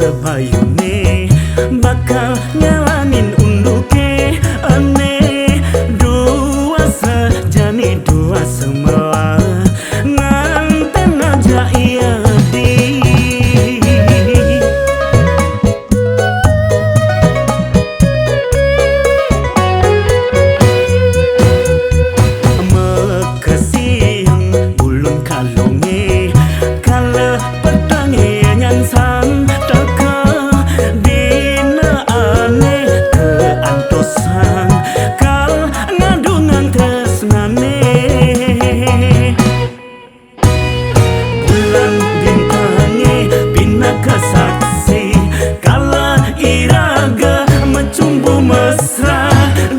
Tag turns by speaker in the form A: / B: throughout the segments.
A: sebayune bakal nyalanin unduke ane dua sejani dua semua nganten aja iya di mekesiang ulun kalonge kala petange nyansan teka dina ane keantosan kal ngadungan tresnane bulan bintange bina kesaksi kala iraga mencumbu mesra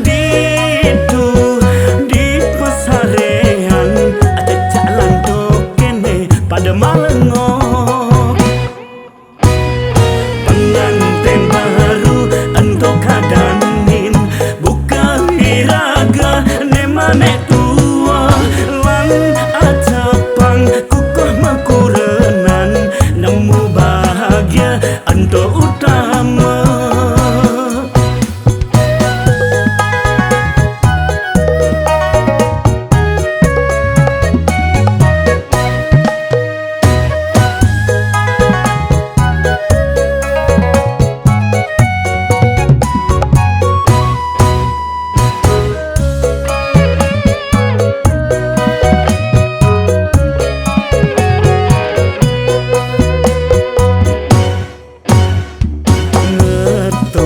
A: didu di pesarean ada jalan dokene pada malengo pengantin baru untuk kadanin buka iraga nemanek tua lang acapang kukuh makurenan nemu bahagia untuk utama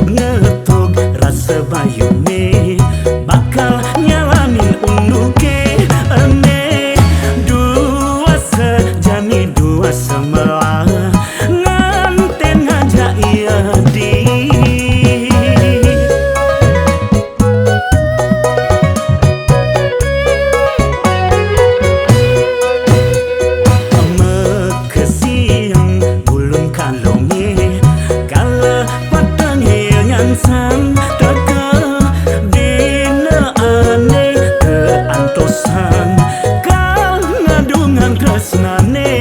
A: ngetuk rasa bayune bakal nyalanin unduke ane dua sejani dua semua nganten aja iya di mekesiang ulun kalonge kala nyansan teka dina ane keantosan kal ngadungan tresnane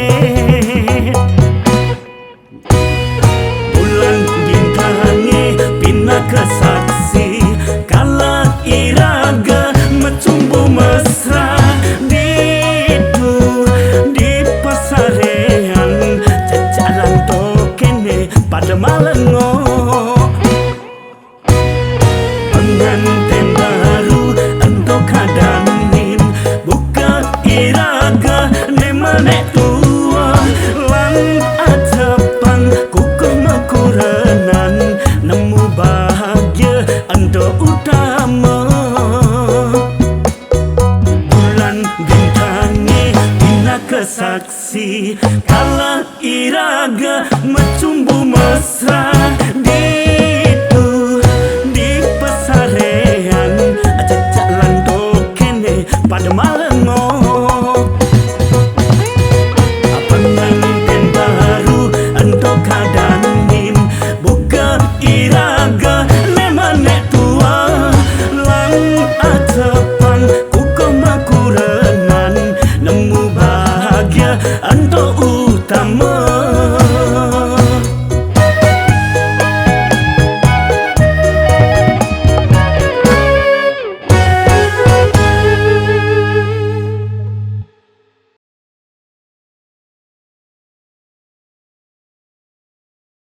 A: bulan bintange bina kesaksi kala iraga mencumbu mesra didu di pesarean jajalan tokene pada malengo pengantin baru untuk kadanin buka iraga nemanek tua lang acapang kukuh makurenan nemu bahagia untuk utama bulan bintange bina kesaksi kala iraga mencumbu mesra pada malengo pengantin baru untuk kadanin buka iraga nemanek tua lang acap